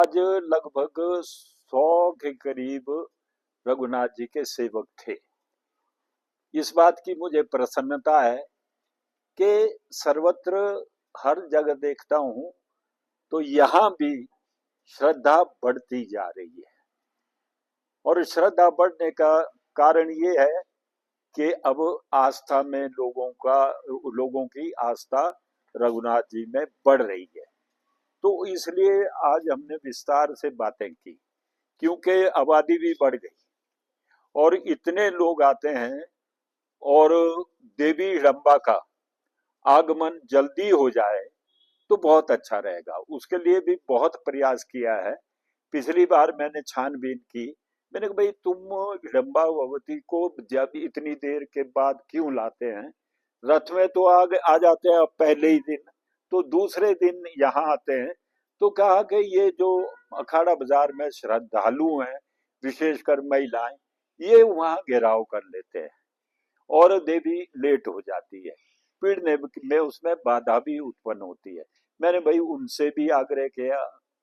आज लगभग 100 के करीब रघुनाथ जी के सेवक थे। इस बात की मुझे प्रसन्नता है कि सर्वत्र हर जगह देखता हूं तो यहाँ भी श्रद्धा बढ़ती जा रही है। और श्रद्धा बढ़ने का कारण ये है कि अब आस्था में लोगों की आस्था रघुनाथ जी में बढ़ रही है। तो इसलिए आज हमने विस्तार से बातें की, क्योंकि आबादी भी बढ़ गई और इतने लोग आते हैं। और देवी हिडम्बा का आगमन जल्दी हो जाए तो बहुत अच्छा रहेगा। उसके लिए भी बहुत प्रयास किया है। पिछली बार मैंने छानबीन की। मैंने कहा भाई, तुम हिडम्बा भगवती को जब इतनी देर के बाद क्यों लाते हैं? रथ में तो आ जाते हैं पहले ही दिन, तो दूसरे दिन यहाँ आते हैं। तो कहा कि ये जो अखाड़ा बाजार में श्रद्धालु हैं, विशेषकर महिलाएं, ये वहां घेराव कर लेते हैं और देवी लेट हो जाती है। पीढ़ने में उसमें बाधा भी उत्पन्न होती है। मैंने भाई उनसे भी आग्रह किया,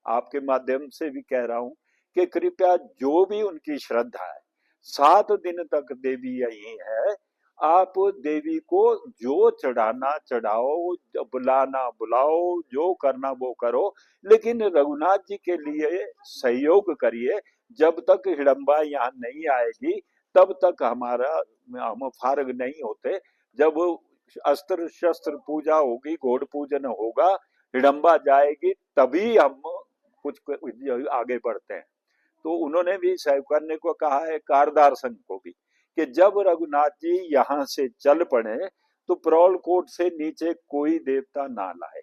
आपके माध्यम से भी कह रहा हूं कि कृपया जो भी उनकी श्रद्धा है, 7 दिन तक देवी यही है। आप देवी को जो चढ़ाना चढ़ाओ, बुलाना बुलाओ, जो करना वो करो, लेकिन रघुनाथ जी के लिए सहयोग करिए। जब तक हिडम्बा यहाँ नहीं आएगी तब तक हम फारग नहीं होते। जब अस्त्र शस्त्र पूजा होगी, घोड़ पूजन होगा, हिडम्बा जाएगी, तभी हम कुछ आगे बढ़ते हैं। तो उन्होंने भी सहयोग करने को कहा है, कारदार संघ को भी, कि जब रघुनाथ जी यहाँ से चल पड़े तो प्रौल कोट से नीचे कोई देवता ना लाए।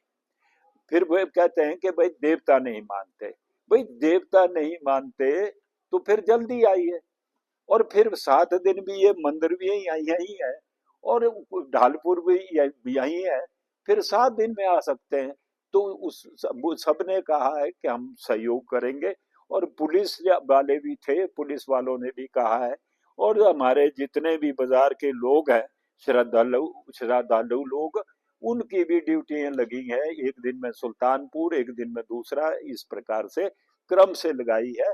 फिर वे कहते हैं कि भाई देवता नहीं मानते। भाई देवता नहीं मानते तो फिर जल्दी आइए। और फिर 7 दिन भी ये मंदिर भी यही है और ढालपुर भी यही है। फिर 7 दिन में आ सकते हैं। तो उस सबने कहा है कि हम सहयोग करेंगे। और पुलिस वाले भी थे, पुलिस वालों ने भी कहा है। और हमारे जितने भी बाजार के लोग हैं, श्रद्धालु श्रद्धालु लोग, उनकी भी ड्यूटियां लगी हैं। एक दिन में सुल्तानपुर, एक दिन में दूसरा, इस प्रकार से क्रम से लगाई है।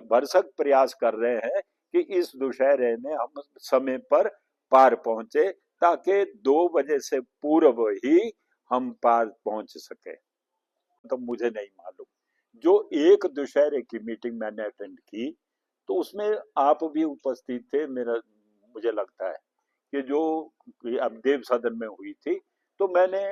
भरसक प्रयास कर रहे हैं कि इस दुशहरे में हम समय पर पार पहुंचे, ताकि 2 बजे से पूर्व ही हम पार पहुंच सके। तो मुझे नहीं मालूम। जो एक दुशहरे की मीटिंग मैंने अटेंड की, तो उसमें आप भी उपस्थित थे, मेरा मुझे लगता है कि जो अब देव सदन में हुई थी। तो मैंने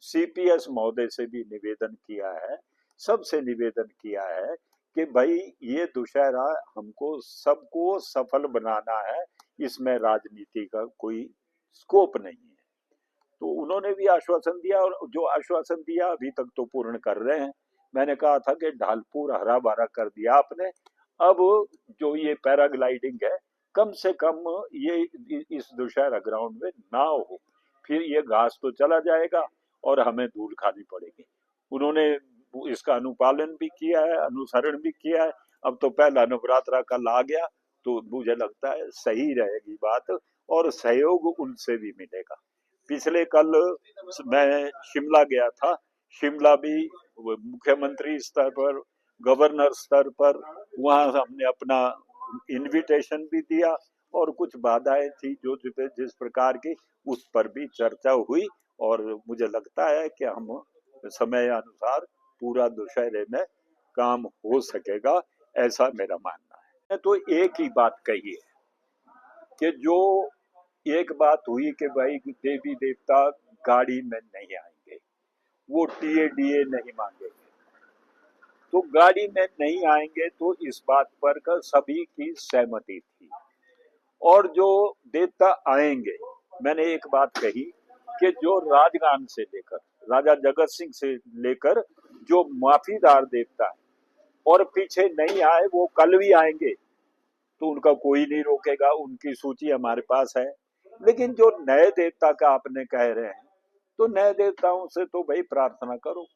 सीपीएस महोदय से भी निवेदन किया है, सबसे निवेदन किया है कि भाई ये दुशहरा हमको सबको सफल बनाना है, इसमें राजनीति का कोई स्कोप नहीं है। तो उन्होंने भी आश्वासन दिया, और जो आश्वासन दिया अभी तक तो पूर्ण कर रहे हैं। मैंने कहा था कि ढालपुर हरा भरा कर दिया आपने, अब जो ये पैराग्लाइडिंग है, कम से कम ये इस दुशहरा ग्राउंड में ना हो। फिर ये घास तो चला जाएगा और हमें धूल खानी पड़ेगी। उन्होंने इसका अनुपालन भी किया है, अनुसरण भी किया है। अब तो पहला नवरात्रा कल आ गया, तो मुझे लगता है सही रहेगी बात, और सहयोग उनसे भी मिलेगा। पिछले कल मैं शिमला गया था। शिमला भी मुख्यमंत्री स्तर पर, गवर्नर स्तर पर, वहां हमने अपना इनविटेशन भी दिया। और कुछ बाधाएं थी जो जिस प्रकार की, उस पर भी चर्चा हुई। और मुझे लगता है कि हम समय अनुसार पूरा दुशहरे में काम हो सकेगा, ऐसा मेरा मानना है। तो एक ही बात कही है कि जो एक बात हुई कि भाई देवी देवता गाड़ी में नहीं आएंगे, वो टीए डीए नहीं मांगेंगे। तो गाड़ी में नहीं आएंगे, तो इस बात पर का सभी की सहमति थी। और जो देवता आएंगे, मैंने एक बात कही कि जो राजगान से लेकर, राजा जगत सिंह से लेकर, जो माफीदार देवता है और पीछे नहीं आए, वो कल भी आएंगे, तो उनका कोई नहीं रोकेगा। उनकी सूची हमारे पास है। लेकिन जो नए देवता का आपने कह रहे हैं, तो नए देवताओं से तो भाई प्रार्थना करो,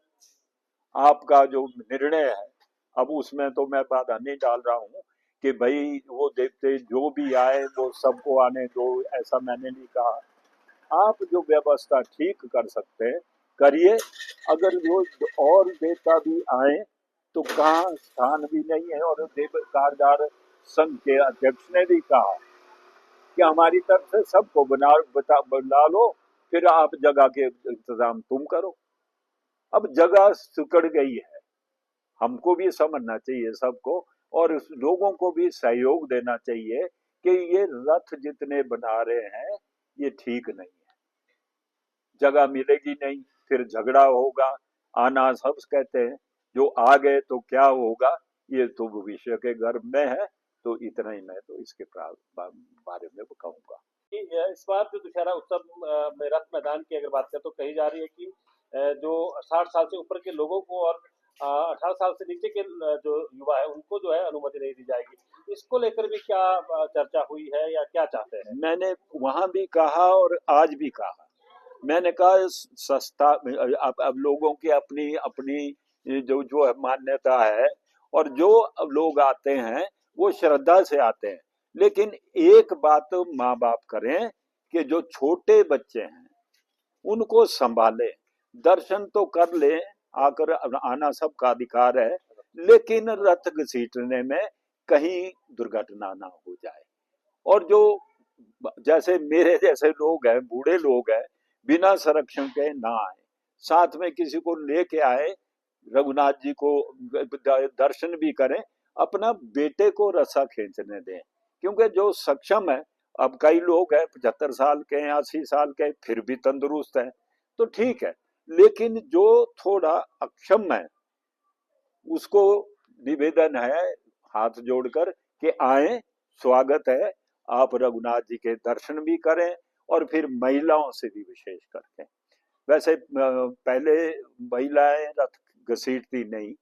आपका जो निर्णय है। अब उसमें तो मैं बाधा नहीं डाल रहा हूं कि भाई वो देवते जो भी आए वो सबको आने दो, ऐसा मैंने नहीं कहा। आप जो व्यवस्था ठीक कर सकते हैं करिए। अगर जो और देवता भी आए तो कहाँ स्थान भी नहीं है। और देव कारदार संघ के अध्यक्ष ने भी कहा कि हमारी तरफ से सबको बुला लो, फिर आप जगह के इंतजाम तुम करो। अब जगह सिकुड़ गई है, हमको भी समझना चाहिए सबको, और लोगों को भी सहयोग देना चाहिए कि ये रथ जितने बना रहे हैं ये ठीक नहीं है। जगह मिलेगी नहीं, फिर झगड़ा होगा, आना सब कहते हैं, जो आ गए तो क्या होगा ये तो भविष्य के गर्भ में है। तो इतना ही मैं तो इसके बारे में कहूंगा। इस बार जो दशहरा उत्सव में रथ मैदान की अगर बात करें तो कही जा रही है कि जो 60 साल से ऊपर के लोगों को और 18 साल से नीचे के जो युवा है उनको जो है अनुमति नहीं दी जाएगी। इसको लेकर भी क्या चर्चा हुई है या क्या चाहते हैं? मैंने वहां भी कहा और आज भी कहा, मैंने कहा सस्ता, अब लोगों की अपनी अपनी जो है मान्यता है, और जो लोग आते हैं वो श्रद्धा से आते हैं। लेकिन एक बात माँ बाप करें कि जो छोटे बच्चे हैं उनको संभाले, दर्शन तो कर ले, आकर आना सबका अधिकार है, लेकिन रथ घसीटने में कहीं दुर्घटना ना हो जाए। और जो जैसे मेरे जैसे लोग हैं, बूढ़े लोग हैं, बिना संरक्षण के ना आए, साथ में किसी को लेके आए, रघुनाथ जी को दर्शन भी करें, अपना बेटे को रसा खींचने दें। क्योंकि जो सक्षम है, अब कई लोग हैं 75 साल के हैं, 80 साल के, फिर भी तंदुरुस्त हैं, तो ठीक है। लेकिन जो थोड़ा अक्षम है उसको निवेदन है हाथ जोड़कर कि आए, स्वागत है, आप रघुनाथ जी के दर्शन भी करें, और फिर महिलाओं से भी विशेष करके। वैसे पहले महिलाएं रथ घसीटती नहीं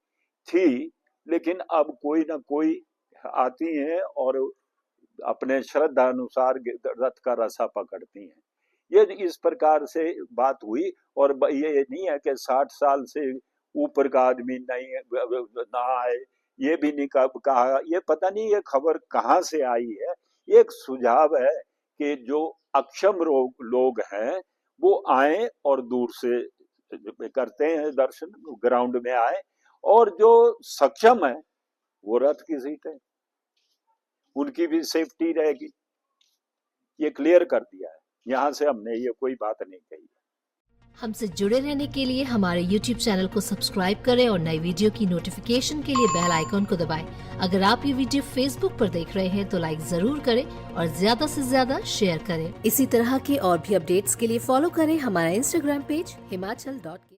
थी, लेकिन अब कोई ना कोई आती हैं और अपने श्रद्धा अनुसार रथ का रसा पकड़ती हैं। ये इस प्रकार से बात हुई। और ये नहीं है कि 60 साल से ऊपर का आदमी नहीं ना आए, ये भी नहीं कहा। ये पता नहीं ये खबर कहाँ से आई है। एक सुझाव है कि जो अक्षम लोग हैं वो आए और दूर से करते हैं दर्शन, ग्राउंड में आए, और जो सक्षम है वो रथ की सीट है, उनकी भी सेफ्टी रहेगी। ये क्लियर कर दिया है, यहाँ से हमने ये कोई बात नहीं कही। हमसे जुड़े रहने के लिए हमारे YouTube चैनल को सब्सक्राइब करें और नई वीडियो की नोटिफिकेशन के लिए बेल आइकॉन को दबाएं। अगर आप ये वीडियो Facebook पर देख रहे हैं तो लाइक जरूर करें और ज्यादा से ज्यादा शेयर करें। इसी तरह के और भी अपडेट्स के लिए फॉलो करें हमारा Instagram पेज himachal.ke।